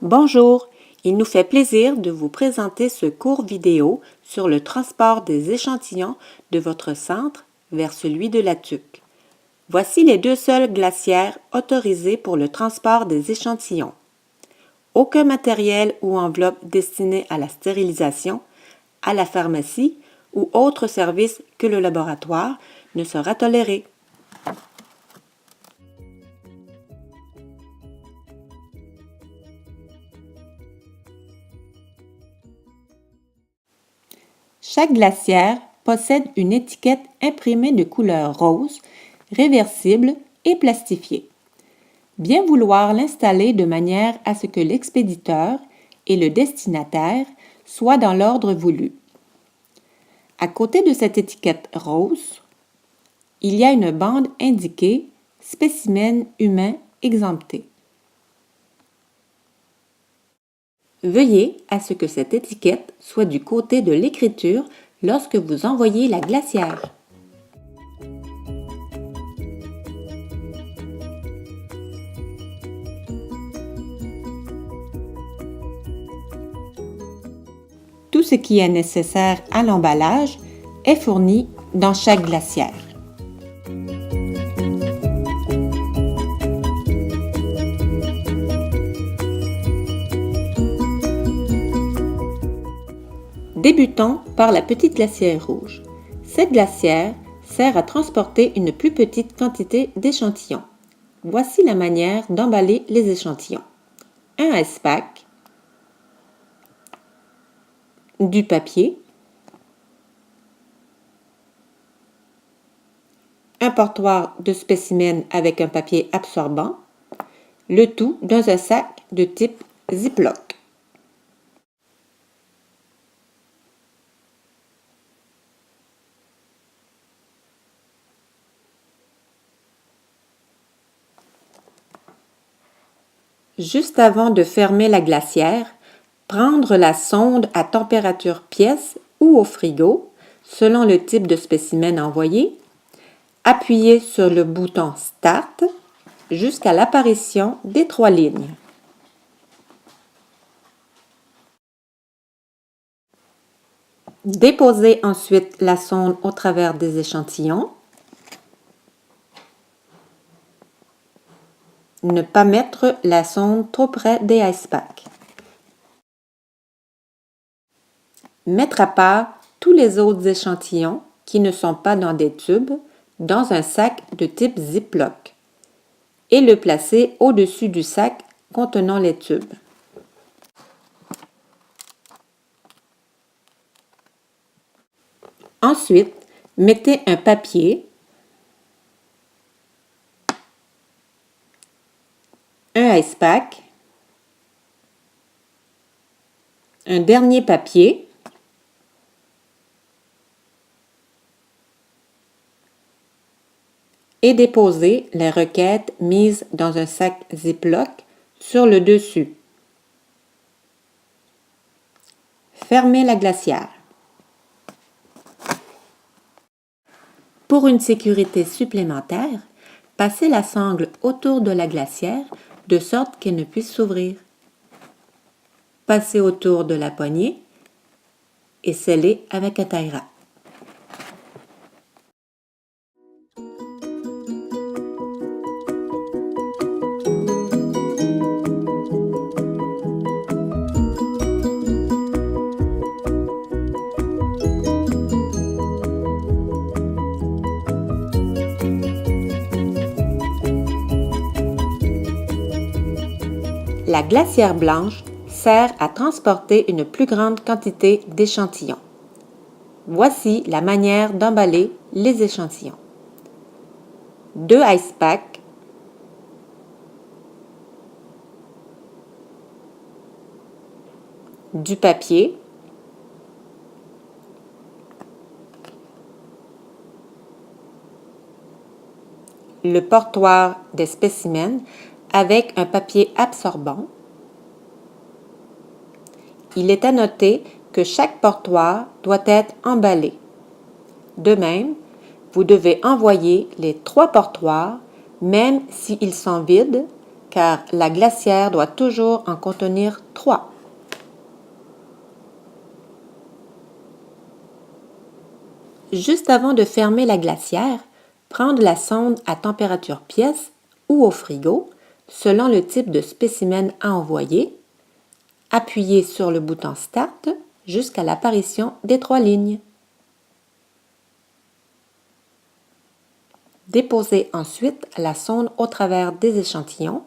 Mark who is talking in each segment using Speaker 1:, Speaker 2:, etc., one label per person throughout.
Speaker 1: Bonjour, il nous fait plaisir de vous présenter ce court vidéo sur le transport des échantillons de votre centre vers celui de la TUC. Voici les deux seules glacières autorisées pour le transport des échantillons. Aucun matériel ou enveloppe destiné à la stérilisation, à la pharmacie ou autre service que le laboratoire ne sera toléré. Chaque glacière possède une étiquette imprimée de couleur rose, réversible et plastifiée. Bien vouloir l'installer de manière à ce que l'expéditeur et le destinataire soient dans l'ordre voulu. À côté de cette étiquette rose, il y a une bande indiquée « Spécimen humain exempté ». Veuillez à ce que cette étiquette soit du côté de l'écriture lorsque vous envoyez la glacière. Tout ce qui est nécessaire à l'emballage est fourni dans chaque glacière. Débutons par la petite glacière rouge. Cette glacière sert à transporter une plus petite quantité d'échantillons. Voici la manière d'emballer les échantillons. Un ice pack, du papier, un portoir de spécimens avec un papier absorbant, le tout dans un sac de type Ziploc. Juste avant de fermer la glacière, prendre la sonde à température pièce ou au frigo, selon le type de spécimen envoyé, appuyer sur le bouton Start jusqu'à l'apparition des 3 lignes. Déposer ensuite la sonde au travers des échantillons. Ne pas mettre la sonde trop près des ice packs. Mettre à part tous les autres échantillons qui ne sont pas dans des tubes dans un sac de type Ziploc et le placer au-dessus du sac contenant les tubes. Ensuite, mettez un papier, un ice pack, un dernier papier et déposez les requêtes mises dans un sac Ziploc sur le dessus. Fermez la glacière. Pour une sécurité supplémentaire, passez la sangle autour de la glacière de sorte qu'elle ne puisse s'ouvrir. Passez autour de la poignée et scellez avec un tie-wrap. La glacière blanche sert à transporter une plus grande quantité d'échantillons. Voici la manière d'emballer les échantillons. 2 ice packs, du papier, le portoir des spécimens avec un papier absorbant. Il est à noter que chaque portoir doit être emballé. De même, vous devez envoyer les 3 portoirs, même s'ils sont vides, car la glacière doit toujours en contenir 3. Juste avant de fermer la glacière, prendre la sonde à température pièce ou au frigo, selon le type de spécimen à envoyer. Appuyez sur le bouton Start jusqu'à l'apparition des 3 lignes. Déposez ensuite la sonde au travers des échantillons.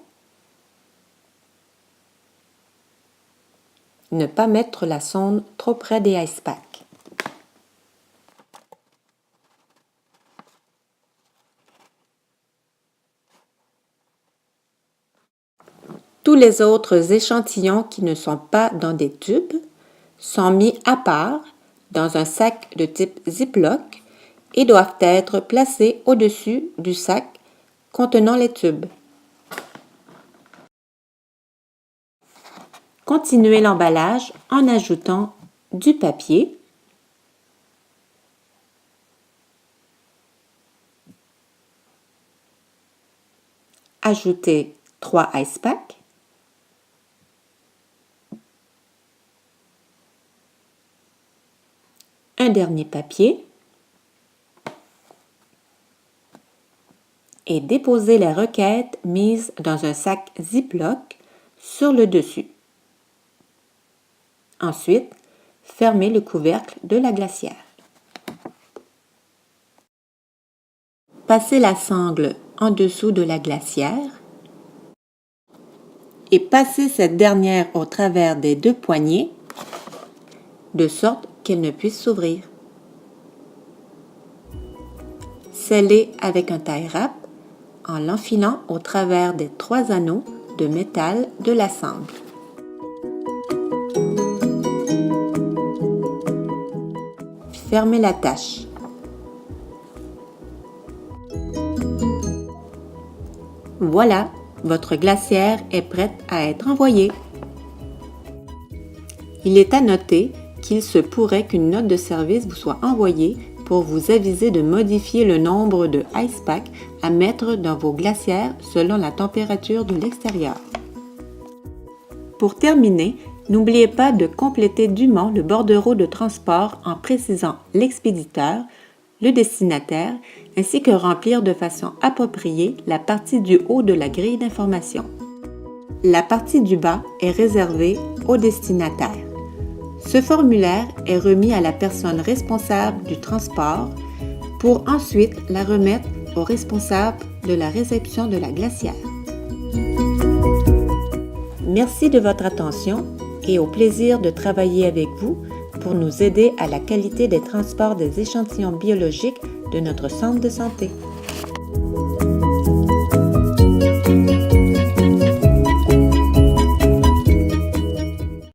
Speaker 1: Ne pas mettre la sonde trop près des ice packs. Tous les autres échantillons qui ne sont pas dans des tubes sont mis à part dans un sac de type Ziploc et doivent être placés au-dessus du sac contenant les tubes. Continuez l'emballage en ajoutant du papier, ajoutez 3 ice packs, un dernier papier et déposez les requêtes mises dans un sac Ziploc sur le dessus. Ensuite, fermez le couvercle de la glacière. Passez la sangle en dessous de la glacière et passez cette dernière au travers des 2 poignées de sorte qu'elle ne puisse s'ouvrir. Scellez avec un tie wrap en l'enfilant au travers des 3 anneaux de métal de la sangle. Fermez l'attache. Voilà, votre glacière est prête à être envoyée. Il est à noter qu'il se pourrait qu'une note de service vous soit envoyée pour vous aviser de modifier le nombre de ice packs à mettre dans vos glacières selon la température de l'extérieur. Pour terminer, n'oubliez pas de compléter dûment le bordereau de transport en précisant l'expéditeur, le destinataire, ainsi que remplir de façon appropriée la partie du haut de la grille d'information. La partie du bas est réservée au destinataire. Ce formulaire est remis à la personne responsable du transport pour ensuite la remettre au responsable de la réception de la glacière. Merci de votre attention et au plaisir de travailler avec vous pour nous aider à la qualité des transports des échantillons biologiques de notre centre de santé.